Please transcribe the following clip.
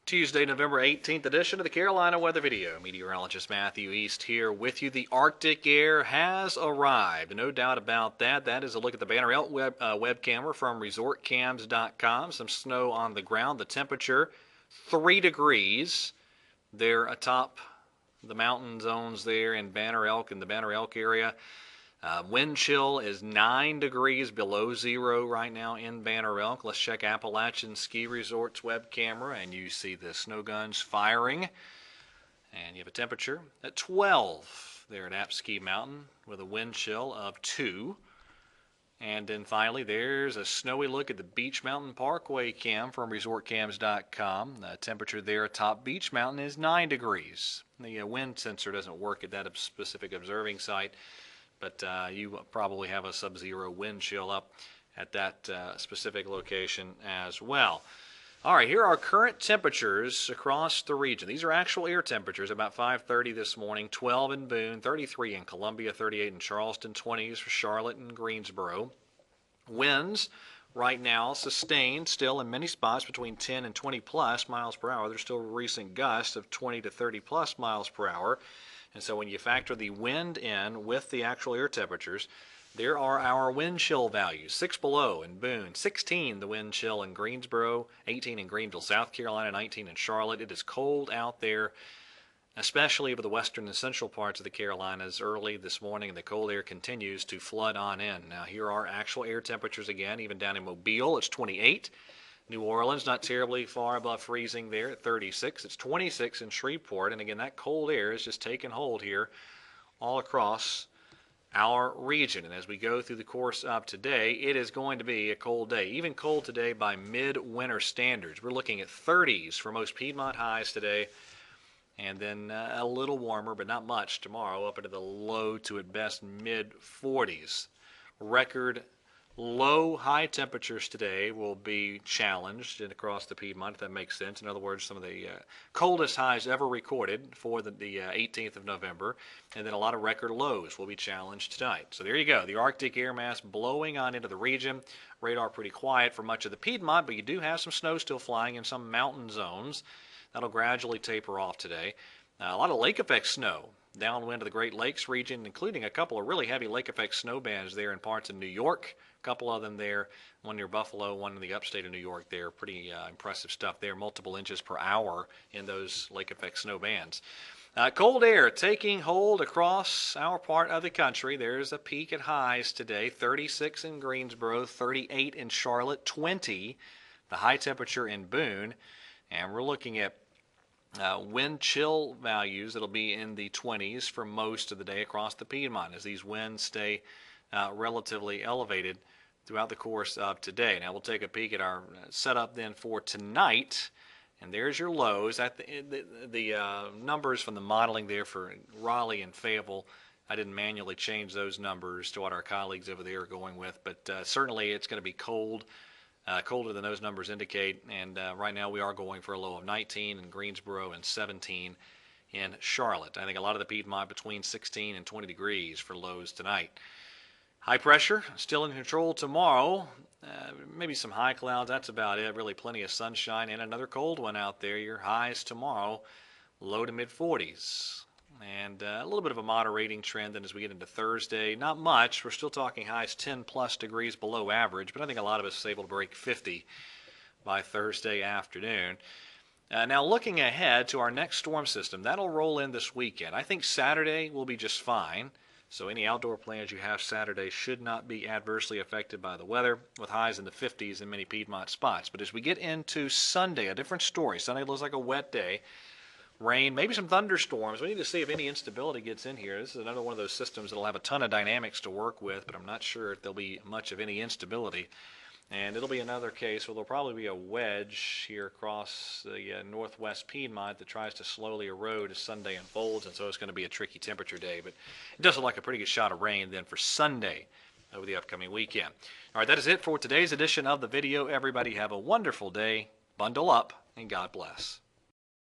Tuesday, November 18th edition of the Carolina Weather Video. Meteorologist Matthew East here with you. The Arctic air has arrived. No doubt about that. That is a look at the Banner Elk web camera from resortcams.com. Some snow on the ground. The temperature, 3 degrees. There atop the mountain zones there in Banner Elk, in the Banner Elk area. Wind chill is 9 degrees below zero right now in Banner Elk. Let's check Appalachian Ski Resort's web camera, and you see the snow guns firing. And you have a temperature at 12 there at App Ski Mountain with a wind chill of 2. And then finally, there's a snowy look at the Beech Mountain Parkway cam from resortcams.com. The temperature there atop Beech Mountain is 9 degrees. The wind sensor doesn't work at that specific observing site, but you probably have a sub-zero wind chill up at that specific location as well. All right, here are current temperatures across the region. These are actual air temperatures about 5:30 this morning. 12 in Boone, 33 in Columbia, 38 in Charleston, 20s for Charlotte and Greensboro. Winds right now sustained still in many spots between 10 and 20 plus miles per hour. There's still recent gusts of 20 to 30 plus miles per hour. And so when you factor the wind in with the actual air temperatures, there are our wind chill values. 6 below in Boone, 16 the wind chill in Greensboro, 18 in Greenville, South Carolina, 19 in Charlotte. It is cold out there, especially over the western and central parts of the Carolinas early this morning, and the cold air continues to flood on in. Now here are actual air temperatures again, even down in Mobile, it's 28. New Orleans, not terribly far above freezing there at 36. It's 26 in Shreveport. And again, that cold air is just taking hold here all across our region. And as we go through the course of today, it is going to be a cold day, even cold today by midwinter standards. We're looking at 30s for most Piedmont highs today, and then a little warmer, but not much tomorrow, up into the low to at best mid-40s. Record low high temperatures today will be challenged across the Piedmont, if that makes sense. In other words, some of the coldest highs ever recorded for the 18th of November, and then a lot of record lows will be challenged tonight. So there you go, the Arctic air mass blowing on into the region. Radar pretty quiet for much of the Piedmont, but you do have some snow still flying in some mountain zones. That'll gradually taper off today. A lot of lake effect snow downwind of the Great Lakes region, including a couple of really heavy lake effect snow bands there in parts of New York. A couple of them there, one near Buffalo, one in the upstate of New York there. Pretty impressive stuff there, multiple inches per hour in those lake effect snow bands. Cold air taking hold across our part of the country. There's a peak at highs today, 36 in Greensboro, 38 in Charlotte, 20 the high temperature in Boone, and we're looking at wind chill values that'll be in the 20s for most of the day across the Piedmont as these winds stay relatively elevated throughout the course of today. Now we'll take a peek at our setup then for tonight, and there's your lows. The numbers from the modeling there for Raleigh and Fayetteville, I didn't manually change those numbers to what our colleagues over there are going with, but certainly it's going to be cold. Colder than those numbers indicate, and right now we are going for a low of 19 in Greensboro and 17 in Charlotte. I think a lot of the Piedmont between 16 and 20 degrees for lows tonight. High pressure still in control tomorrow. Maybe some high clouds, that's about it. Really plenty of sunshine and another cold one out there. Your highs tomorrow, low to mid-40s. And a little bit of a moderating trend then as we get into Thursday. Not much. We're still talking highs 10 plus degrees below average, but I think a lot of us are able to break 50 by Thursday afternoon. Now looking ahead to our next storm system, that'll roll in this weekend. I think Saturday will be just fine. So any outdoor plans you have Saturday should not be adversely affected by the weather, with highs in the 50s in many Piedmont spots. But as we get into Sunday, a different story. Sunday looks like a wet day. Rain, maybe some thunderstorms. We need to see if any instability gets in here. This is another one of those systems that'll have a ton of dynamics to work with, but I'm not sure if there'll be much of any instability. And it'll be another case where there'll probably be a wedge here across the northwest Piedmont that tries to slowly erode as Sunday unfolds, and so it's going to be a tricky temperature day. But it does look like a pretty good shot of rain then for Sunday over the upcoming weekend. All right, that is it for today's edition of the video. Everybody have a wonderful day. Bundle up, and God bless.